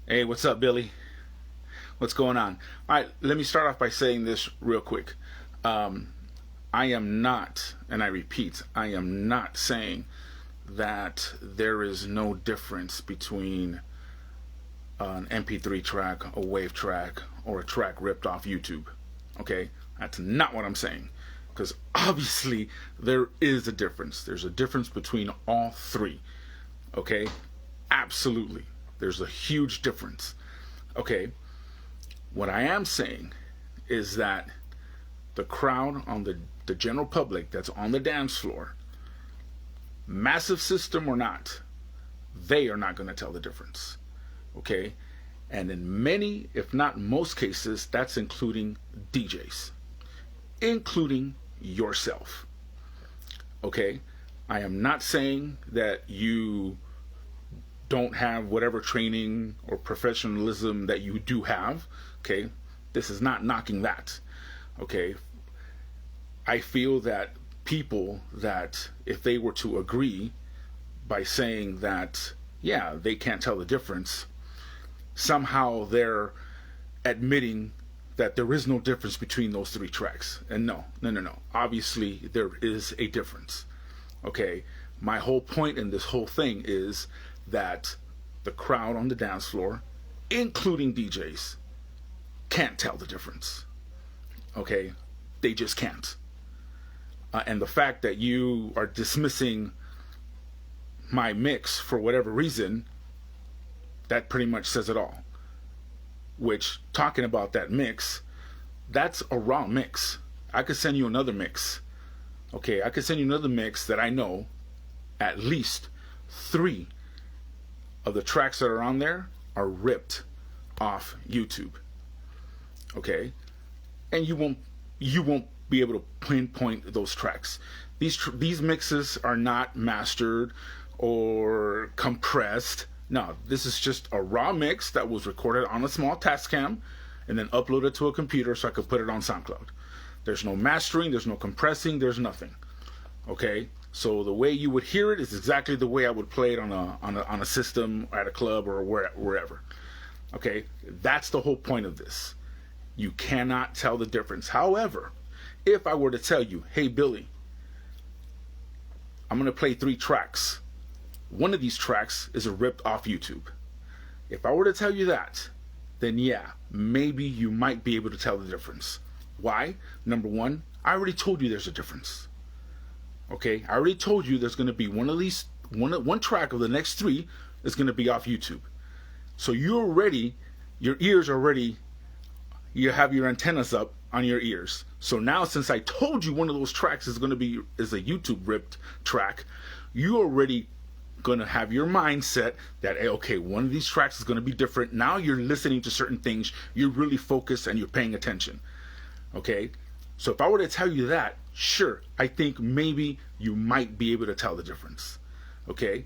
Hey, what's up, Billy? What's going on? All right, let me start off by saying this real quick. I am not, and I repeat, I am not saying that there is no difference between an MP3 track, a WAV track, or a track ripped off YouTube. Okay? That's not what I'm saying. Because obviously there is a difference. There's a difference between all three. Okay? Absolutely. There's a huge difference. Okay? What I am saying is that the crowd on the general public that's on the dance floor, massive system or not, they are not going to tell the difference. Okay? And in many, if not most cases, that's including DJs, including yourself. Okay? I am not saying that you don't have whatever training or professionalism that you do have. Okay? This is not knocking that. Okay? I feel that people that if they were to agree by saying that, yeah, they can't tell the difference, somehow they're admitting that there is no difference between those three tracks. And no. Obviously, there is a difference. Okay? My whole point in this whole thing is that the crowd on the dance floor, including DJs, can't tell the difference. Okay? They just can't. And the fact that you are dismissing my mix for whatever reason, that pretty much says it all. Which, talking about that mix, that's a raw mix. I could send you another mix. Okay, I could send you another mix that I know at least 3 of the tracks that are on there are ripped off YouTube. Okay? And you won't be able to pinpoint those tracks. These mixes are not mastered or compressed. No, this is just a raw mix that was recorded on a small Tascam and then uploaded to a computer so I could put it on SoundCloud. There's no mastering, there's no compressing, there's nothing. Okay? So the way you would hear it is exactly the way I would play it on a system at a club or wherever. Okay? That's the whole point of this. You cannot tell the difference. However, if I were to tell you, hey Billy, I'm going to play 3 tracks. One of these tracks is a ripped off YouTube. If I were to tell you that, then yeah, maybe you might be able to tell the difference. Why? Number one, I already told you there's a difference. Okay? I already told you there's going to be one track of the next 3 is going to be off YouTube. So your ears already, you have your antennas up on your ears. So now since I told you one of those tracks is a YouTube ripped track, you already going to have your mindset that, hey, okay, one of these tracks is going to be different. Now you're listening to certain things, you're really focused and you're paying attention. Okay? So if I were to tell you that, sure, I think maybe you might be able to tell the difference. Okay?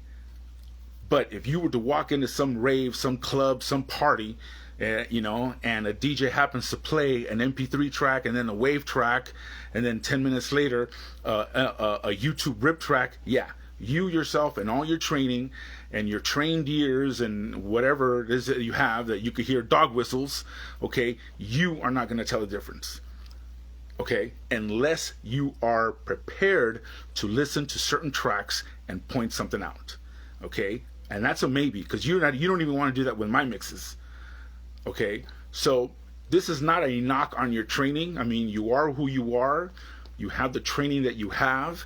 But if you were to walk into some rave, some club, some party, and a DJ happens to play an MP3 track and then a WAV track, and then 10 minutes later, a YouTube rip track, yeah, you yourself and all your training and your trained ears and whatever it is that you have that you could hear dog whistles, okay, you are not going to tell the difference. Okay, unless you are prepared to listen to certain tracks and point something out. Okay, and that's a maybe, because you don't even want to do that with my mixes. Okay, so this is not a knock on your training. I mean, you are who you are. You have the training that you have,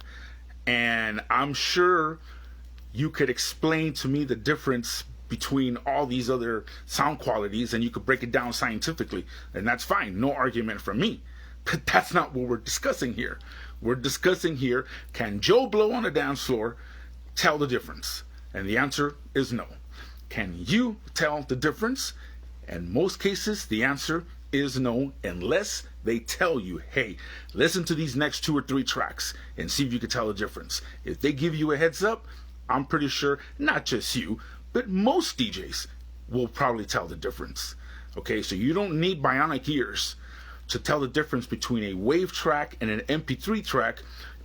and I'm sure you could explain to me the difference between all these other sound qualities, and you could break it down scientifically, and that's fine. No argument from me. But that's not what we're discussing here. We're discussing here, can Joe Blow on a dance floor tell the difference? And the answer is no. Can you tell the difference? In most cases, the answer is no, unless they tell you, hey, listen to these next 2 or 3 tracks and see if you can tell the difference. If they give you a heads up, I'm pretty sure not just you, but most DJs will probably tell the difference. Okay, so you don't need bionic ears to tell the difference between a WAV track and an MP3 track.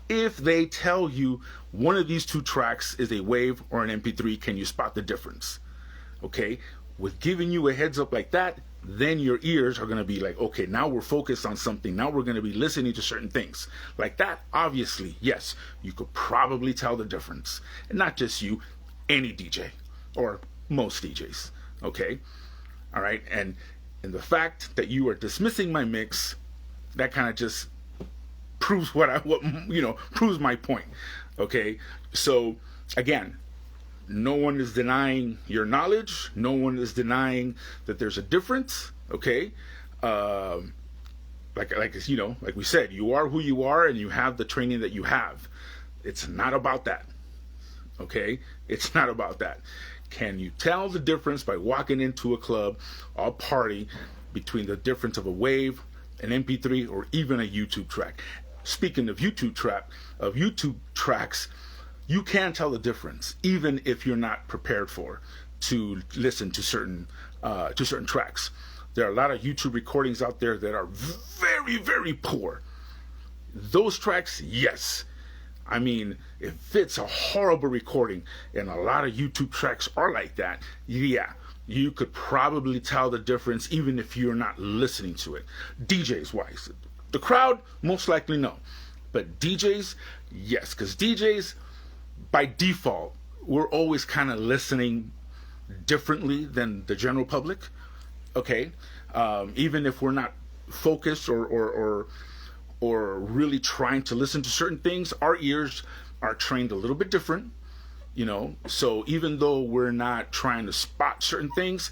If they tell you one of these 2 tracks is a WAV or an MP3, can you spot the difference? Okay, with giving you a heads up like that, then your ears are going to be like, okay, now we're focused on something. Now we're going to be listening to certain things. Like that, obviously, yes, you could probably tell the difference. And not just you, any DJ, or most DJs, okay? All right, and the fact that you are dismissing my mix, that kind of just proves proves my point, okay? So, again, no one is denying your knowledge. No one is denying that there's a difference. Okay, like we said, you are who you are, and you have the training that you have. It's not about that. Okay, it's not about that. Can you tell the difference by walking into a club or party between the difference of a WAV, an MP3, or even a YouTube track? Speaking of YouTube tracks, you can tell the difference, even if you're not prepared to listen to certain tracks. There are a lot of YouTube recordings out there that are very, very poor. Those tracks, yes. I mean, if it's a horrible recording, and a lot of YouTube tracks are like that, yeah, you could probably tell the difference even if you're not listening to it. DJs wise, the crowd most likely no, but DJs, yes, because DJs, by default, we're always kind of listening differently than the general public, okay? Even if we're not focused or really trying to listen to certain things, our ears are trained a little bit different, So even though we're not trying to spot certain things,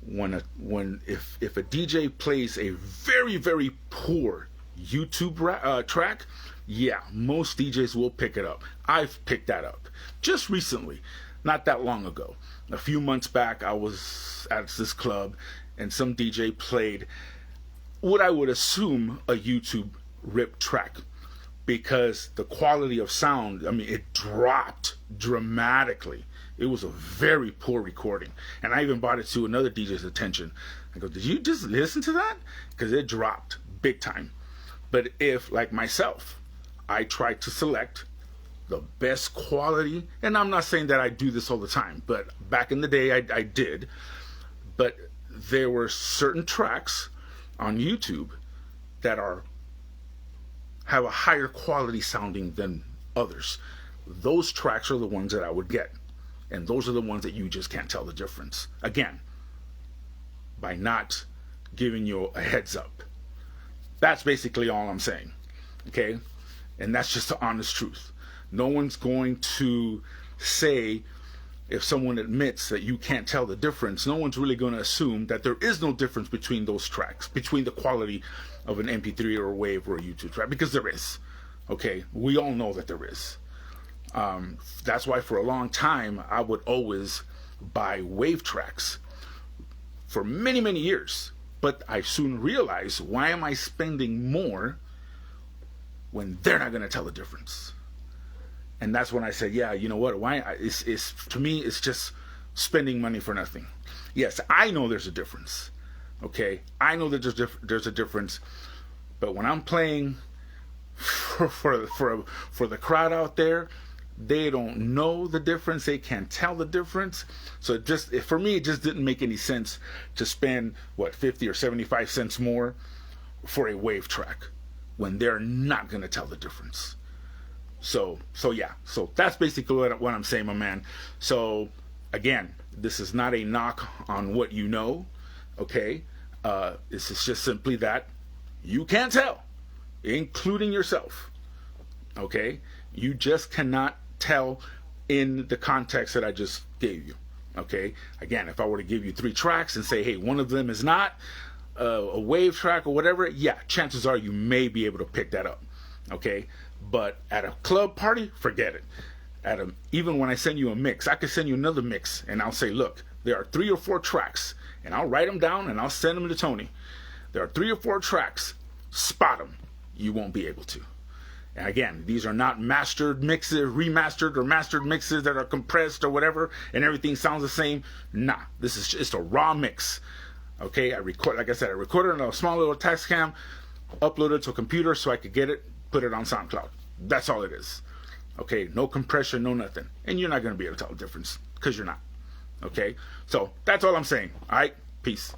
if a DJ plays a very, very poor YouTube track, yeah, most DJs will pick it up. I've picked that up just recently, not that long ago. A few months back, I was at this club, and some DJ played what I would assume a YouTube rip track, because the quality of sound, I mean, it dropped dramatically. It was a very poor recording, and I even brought it to another DJ's attention. I go, did you just listen to that? Because it dropped big time. But if, like myself, I try to select the best quality, and I'm not saying that I do this all the time, but back in the day I did, but there were certain tracks on YouTube that have a higher quality sounding than others. Those tracks are the ones that I would get, and those are the ones that you just can't tell the difference. Again, by not giving you a heads up. That's basically all I'm saying, okay? And that's just the honest truth. No one's going to say, if someone admits that you can't tell the difference, no one's really going to assume that there is no difference between those tracks, between the quality of an MP3 or a WAV or a YouTube track, because there is, okay? We all know that there is. That's why for a long time, I would always buy WAV tracks for many, many years. But I soon realized, why am I spending more when they're not going to tell the difference? And that's when I said, yeah, you know what? To me, it's just spending money for nothing. Yes, I know there's a difference. Okay, I know that there's a difference. But when I'm playing for the crowd out there, they don't know the difference. They can't tell the difference. So for me, it just didn't make any sense to spend 50 or 75 cents more for a WAV track when they're not going to tell the difference. So yeah. So that's basically what I'm saying, my man. So again, this is not a knock on what you know. Okay, this is just simply that you can't tell, including yourself. Okay, you just cannot tell in the context that I just gave you. Okay, again, if I were to give you 3 tracks and say, hey, one of them is not a WAV track or whatever, yeah, chances are you may be able to pick that up. Okay, but at a club party, forget it. Even when I send you a mix, I could send you another mix, and I'll say, look, there are 3 or 4 tracks, and I'll write them down and I'll send them to Tony. There are 3 or 4 tracks, spot them. You won't be able to. And again, these are not mastered mixes, remastered or mastered mixes that are compressed or whatever, and everything sounds the same. Nah, this is just a raw mix. Okay, I recorded it on a small little Tascam, uploaded it to a computer so I could get it, put it on SoundCloud. That's all it is. Okay, no compression, no nothing. And you're not going to be able to tell the difference, because you're not. Okay, so that's all I'm saying. All right, peace.